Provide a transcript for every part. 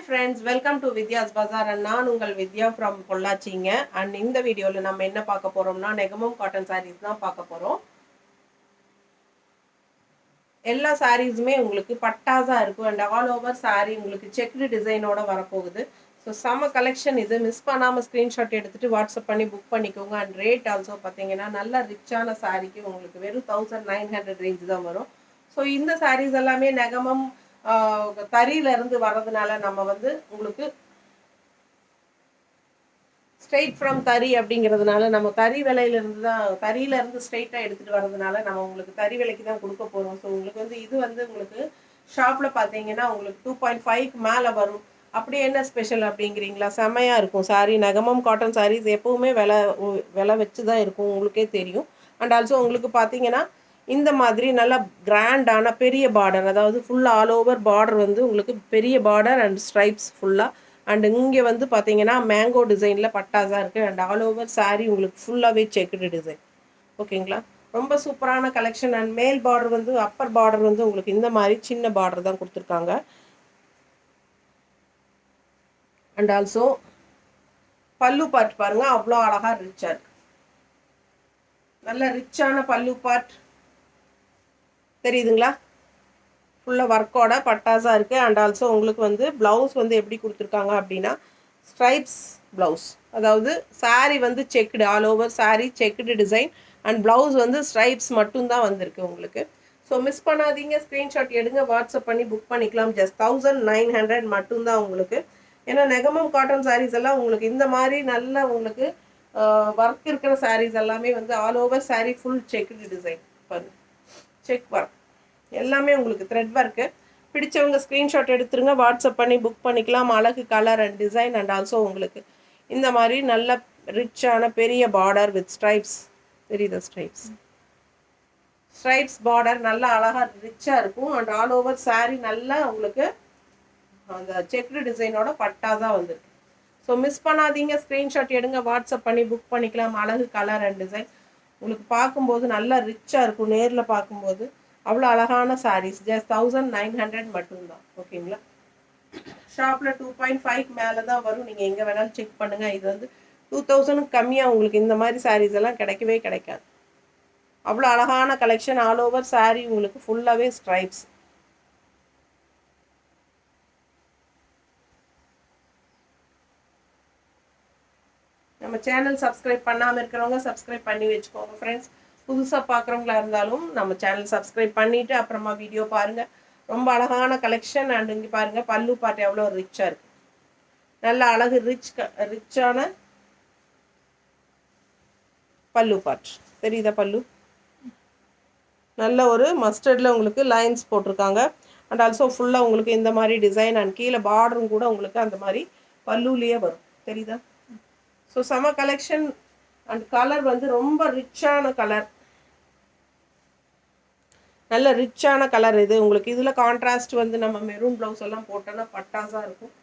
friends, welcome to Vidya's Bazaar and நான் உங்கள் வித்யா from பொள்ளாச்சிங்க. And இந்த வீடியோவில் நம்ம என்ன பார்க்க போகிறோம்னா நெகமம் காட்டன் சாரீஸ் தான் பார்க்க போகிறோம். எல்லா சாரீஸுமே உங்களுக்கு பட்டாஸாக இருக்கும் அண்ட் ஆல் ஓவர் சாரீ உங்களுக்கு செக்டு டிசைனோட வரப்போகுது. ஸோ செம்ம கலெக்ஷன் இது. மிஸ் பண்ணாமல் ஸ்க்ரீன்ஷாட் எடுத்துகிட்டு வாட்ஸ்அப் பண்ணி புக் பண்ணிக்கோங்க. அண்ட் ரேட் ஆல்சோ பார்த்தீங்கன்னா நல்ல ரிச்சான சாரீக்கு உங்களுக்கு வெறும் 1900 ரேஞ்ச் தான் வரும். ஸோ இந்த சாரீஸ் எல்லாமே நெகமம் தறியிலேருந்து வர்றதுனால நம்ம வந்து உங்களுக்கு ஸ்ட்ரெயிட் ஃப்ரம் தறி அப்படிங்கிறதுனால நம்ம தறி விலையிலேருந்து தான் தறியிலேருந்து ஸ்ட்ரெயிட்டாக எடுத்துகிட்டு வர்றதுனால நம்ம உங்களுக்கு தறி விலைக்கு தான் கொடுக்க போகிறோம். ஸோ உங்களுக்கு வந்து இது வந்து உங்களுக்கு ஷாப்பில் பார்த்தீங்கன்னா உங்களுக்கு 2.5க்கு மேலே வரும். அப்படி என்ன ஸ்பெஷல் அப்படிங்கிறீங்களா? செம்மையாக இருக்கும் சாரீ. நெகமம் காட்டன் சாரீஸ் எப்போவுமே விலை வச்சு தான் இருக்கும், உங்களுக்கே தெரியும். அண்ட் ஆல்சோ உங்களுக்கு பார்த்தீங்கன்னா இந்த மாதிரி நல்லா கிராண்டான பெரிய பார்டர், அதாவது ஃபுல்லாக ஆல் ஓவர் பார்டர் வந்து உங்களுக்கு பெரிய பார்டர் அண்ட் ஸ்ட்ரைப்ஸ் ஃபுல்லாக. அண்ட் இங்கே வந்து பார்த்தீங்கன்னா மேங்கோ டிசைனில் பட்டாஸாக இருக்குது. அண்ட் ஆல் ஓவர் சாரீ உங்களுக்கு ஃபுல்லாகவே செக்குடு டிசைன். ஓகேங்களா? ரொம்ப சூப்பரான கலெக்ஷன். அண்ட் மேல் பார்டர் வந்து அப்பர் பார்டர் வந்து உங்களுக்கு இந்த மாதிரி சின்ன பார்டர் தான் கொடுத்துருக்காங்க. அண்ட் ஆல்சோ பல்லு பார்ட் பாருங்கள், அவ்வளோ அழகாக ரிச்சாக இருக்குது. நல்ல ரிச்சான பல்லு பார்ட் தெரியுதுங்களா? ஃபுல்லாக ஒர்க்கோட பட்டாஸாக இருக்குது. அண்ட் ஆல்சோ உங்களுக்கு வந்து ப்ளவுஸ் வந்து எப்படி கொடுத்துருக்காங்க அப்படின்னா ஸ்ட்ரைப்ஸ் ப்ளவுஸ், அதாவது சாரீ வந்து checked, all over sari checked design and blouse வந்து ஸ்ட்ரைப்ஸ் மட்டும்தான் வந்திருக்கு உங்களுக்கு. ஸோ மிஸ் பண்ணாதீங்க, ஸ்க்ரீன்ஷாட் எடுங்க, வாட்ஸ்அப் பண்ணி புக் பண்ணிக்கலாம். ஜஸ்ட் 1900 மட்டும்தான் உங்களுக்கு. ஏன்னா நெகமம் காட்டன் சாரீஸ் எல்லாம் உங்களுக்கு இந்த மாதிரி நல்ல உங்களுக்கு ஒர்க் இருக்கிற சாரீஸ் எல்லாமே வந்து all over sari full checked design பாருங்க, செக் ஒர்க் எல்லாமே உங்களுக்கு த்ரெட் ஒர்க்கு. பிடிச்சவங்க ஸ்க்ரீன்ஷாட் எடுத்துருங்க, வாட்ஸ்அப் பண்ணி புக் பண்ணிக்கலாம். அழகு colour and design and also உங்களுக்கு இந்த மாதிரி நல்ல ரிச்சான பெரிய பார்டர் வித் ஸ்ட்ரைப்ஸ் தெரியுதா? ஸ்ட்ரைப்ஸ் பார்டர் நல்லா அழகாக ரிச்சாக இருக்கும். அண்ட் ஆல் ஓவர் சாரீ நல்லா உங்களுக்கு அந்த செக்டு டிசைனோட பட்டாஸாக வந்துருக்கு. ஸோ மிஸ் பண்ணாதீங்க, ஸ்க்ரீன்ஷாட் எடுங்க, வாட்ஸ்அப் பண்ணி புக் பண்ணிக்கலாம். அழகு கலர் அண்ட் டிசைன் உங்களுக்கு பார்க்கும்போது நல்லா ரிச்சாக இருக்கும். நேரில் பார்க்கும்போது அவ்வளோ அழகான சாரீஸ். ஜஸ்ட் 1900 மட்டும்தான். ஓகேங்களா? ஷாப்பில் 2.5 மேலே தான் வரும். நீங்கள் எங்கே வேணாலும் செக் பண்ணுங்கள். இது வந்து 2000க்கு கம்மியாக உங்களுக்கு இந்த மாதிரி சாரீஸ் எல்லாம் கிடைக்கவே கிடைக்காது. அவ்வளோ அழகான கலெக்ஷன். ஆல் ஓவர் சாரீ உங்களுக்கு ஃபுல்லாகவே ஸ்ட்ரைப்ஸ். நம்ம சேனல் சப்ஸ்கிரைப் பண்ணாமல் இருக்கிறவங்க சப்ஸ்கிரைப் பண்ணி வச்சுக்கோங்க ஃப்ரெண்ட்ஸ். புதுசாக பார்க்குறவங்களா இருந்தாலும் நம்ம சேனல் சப்ஸ்கிரைப் பண்ணிவிட்டு அப்புறமா வீடியோ பாருங்கள். ரொம்ப அழகான கலெக்ஷன். அண்ட் இங்கே பாருங்கள் பல்லு பாட்டு எவ்வளோ ரிச்சாக இருக்குது. நல்ல அழகு ரிச்சான பல்லு பாட் தெரியுதா? பல்லு நல்ல ஒரு மஸ்டர்டில் உங்களுக்கு லைன்ஸ் போட்டிருக்காங்க. அண்ட் ஆல்சோ ஃபுல்லாக உங்களுக்கு இந்த மாதிரி டிசைன் அண்ட் கீழே பார்டரும் கூட உங்களுக்கு அந்த மாதிரி பல்லுலேயே வரும். தெரியுதா? ஸோ செம கலெக்ஷன். அண்ட் கலர் வந்து ரொம்ப ரிச்சான கலர், நல்ல ரிச்சான கலர் இது உங்களுக்கு. இதில் கான்ட்ராஸ்ட் வந்து நம்ம மெரூன் ப்ளவுஸ் எல்லாம் போட்டோன்னா பட்டாஸாக இருக்கும்.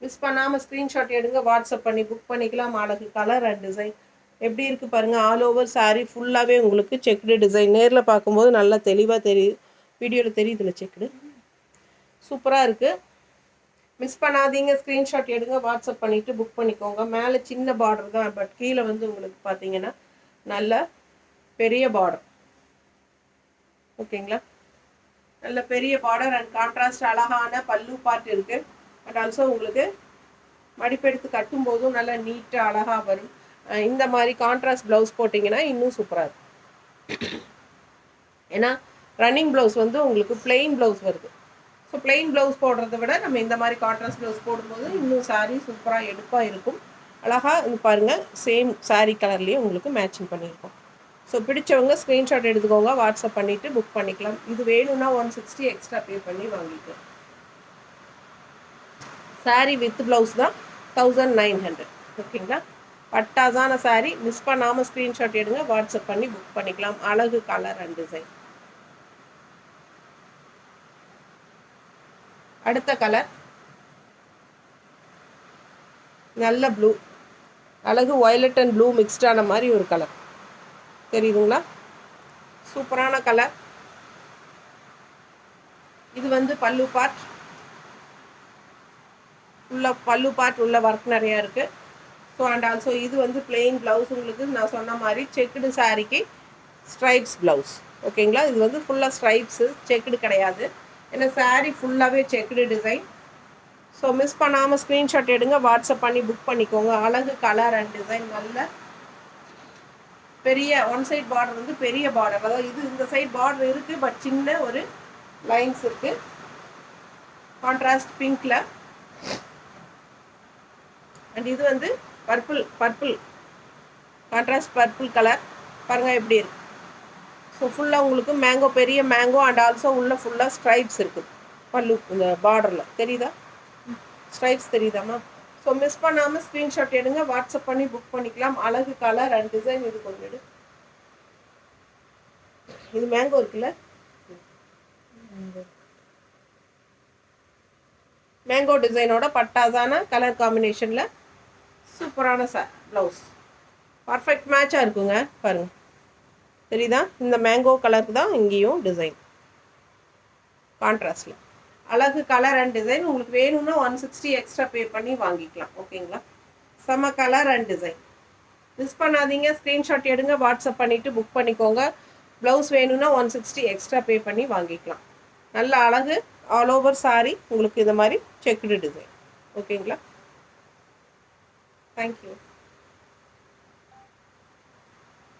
மிஸ் பண்ணாமல் ஸ்க்ரீன்ஷாட் எடுங்க, வாட்ஸ்அப் பண்ணி புக் பண்ணிக்கலாம். அழகு கலர் அண்ட் டிசைன் எப்படி இருக்குது பாருங்கள். ஆல் ஓவர் சாரீ ஃபுல்லாகவே உங்களுக்கு செக்குடு டிசைன். நேரில் பார்க்கும்போது நல்லா தெளிவாக தெரியுது, வீடியோவில் தெரியுதுல்ல செக்குடு. சூப்பராக இருக்குது. மிஸ் பண்ணாதீங்க, ஸ்க்ரீன்ஷாட் எடுங்க, வாட்ஸ்அப் பண்ணிவிட்டு புக் பண்ணிக்கோங்க. மேலே சின்ன பார்டர் தான், பட் கீழே வந்து உங்களுக்கு பார்த்தீங்கன்னா நல்ல பெரிய பார்டர். ஓகேங்களா? நல்ல பெரிய பார்டர் அண்ட் கான்ட்ராஸ்ட் அழகான பல்லு பார்ட் இருக்குது. அண்ட் ஆல்சோ உங்களுக்கு மடிப்பெடுத்து கட்டும்போதும் நல்லா நீட்டாக அழகாக வரும். இந்த மாதிரி கான்ட்ராஸ்ட் ப்ளவுஸ் போட்டிங்கன்னா இன்னும் சூப்பராக இருக்கும். ஏன்னா ரன்னிங் ப்ளவுஸ் வந்து உங்களுக்கு பிளெயின் ப்ளவுஸ் வருது. ஸோ பிளெயின் ப்ளவுஸ் போடுறத விட நம்ம இந்த மாதிரி கான்ட்ராஸ்ட் ப்ளவுஸ் போடும்போது இன்னும் சாரீ சூப்பராக எடுப்பாக இருக்கும். அழகாக இது பாருங்கள், சேம் சாரீ கலர்லேயே உங்களுக்கு மேட்சிங் பண்ணியிருக்கோம். ஸோ பிடிச்சவங்க ஸ்க்ரீன்ஷாட் எடுத்துக்கோங்க, வாட்ஸ்அப் பண்ணிவிட்டு புக் பண்ணிக்கலாம். இது வேணும்னா 160 எக்ஸ்ட்ரா பே பண்ணி வாங்கிக்கலாம். சாரீ வித் ப்ளவுஸ் தான் 1900. ஓகேங்களா? பட்டாஸான சாரீ. மிஸ் பண்ணாமல் ஸ்க்ரீன்ஷாட் எடுங்க, வாட்ஸ்அப் பண்ணி புக் பண்ணிக்கலாம். அழகு கலர் அண்ட் டிசைன். அடுத்த கலர் நல்ல ப்ளூ, அழகு வயலட் அண்ட் ப்ளூ மிக்ஸ்டான மாதிரி ஒரு கலர் தெரியுதுங்களா? சூப்பரான கலர். இது வந்து பல்லு பார்ட். ஃபுல்லாக பல்லு பார்ட் உள்ள ஒர்க் நிறையா இருக்குது. ஸோ அண்ட் ஆல்சோ இது வந்து பிளெயின் ப்ளவுஸ். உங்களுக்கு நான் சொன்ன மாதிரி செக்குடு சாரீக்கு ஸ்ட்ரைப்ஸ் ப்ளவுஸ். ஓகேங்களா? இது வந்து ஃபுல்லாக ஸ்ட்ரைப்ஸு, செக்குடு கிடையாது. ஏன்னா சாரீ ஃபுல்லாகவே செக்குடு டிசைன். ஸோ மிஸ் பண்ணாமல் ஸ்க்ரீன்ஷாட் எடுங்க, வாட்ஸ்அப் பண்ணி புக் பண்ணிக்கோங்க. அழகு கலர் அண்ட் டிசைன். நல்ல பெரிய ஒன் சைட் பார்டர் வந்து பெரிய பார்டர். அதாவது இது இந்த சைட் பார்டர் இருக்குது, பட் சின்ன ஒரு லைன்ஸ் இருக்குது. கான்ட்ராஸ்ட் பிங்க்ல. அண்ட் இது வந்து பர்பிள் கான்ட்ராஸ்ட் பர்பிள் கலர். பாருங்கள் எப்படி இருக்குது. ஸோ ஃபுல்லாக உங்களுக்கு மேங்கோ, பெரிய மேங்கோ அண்ட் ஆல்சோ உள்ள ஃபுல்லாக ஸ்ட்ரைப்ஸ் இருக்குது பல்லு இந்த பார்டரில். தெரியுதா? ஸ்ட்ரைப்ஸ் தெரியுதாம்மா? ஸோ மிஸ் பண்ணாமல் ஸ்க்ரீன்ஷாட் எடுங்க, வாட்ஸ்அப் பண்ணி புக் பண்ணிக்கலாம். அழகு கலர் அண்ட் டிசைன். இது கொஞ்சம் எடு. இது மேங்கோ இருக்குல்ல, மேங்கோ டிசைனோட பட்டாசான கலர் காம்பினேஷனில் சூப்பரான ப்ளவுஸ். பர்ஃபெக்ட் மேட்சாக இருக்குங்க. பாருங்கள், தெரியுதா? இந்த மேங்கோ கலருக்கு தான் இங்கேயும் டிசைன் கான்ட்ராஸ்டில். அழகு கலர் அண்ட் டிசைன். உங்களுக்கு வேணும்னா 160 எக்ஸ்ட்ரா பே பண்ணி வாங்கிக்கலாம். ஓகேங்களா? செம்ம கலர் அண்ட் டிசைன். மிஸ் பண்ணாதீங்க, ஸ்க்ரீன்ஷாட் எடுங்க, வாட்ஸ்அப் பண்ணிவிட்டு புக் பண்ணிக்கோங்க. ப்ளவுஸ் வேணும்னா 160 எக்ஸ்ட்ரா பே பண்ணி வாங்கிக்கலாம். நல்ல அழகு ஆல் ஓவர் சாரி உங்களுக்கு இந்த மாதிரி செக்குடு டிசைன். ஓகேங்களா? தேங்க்யூ.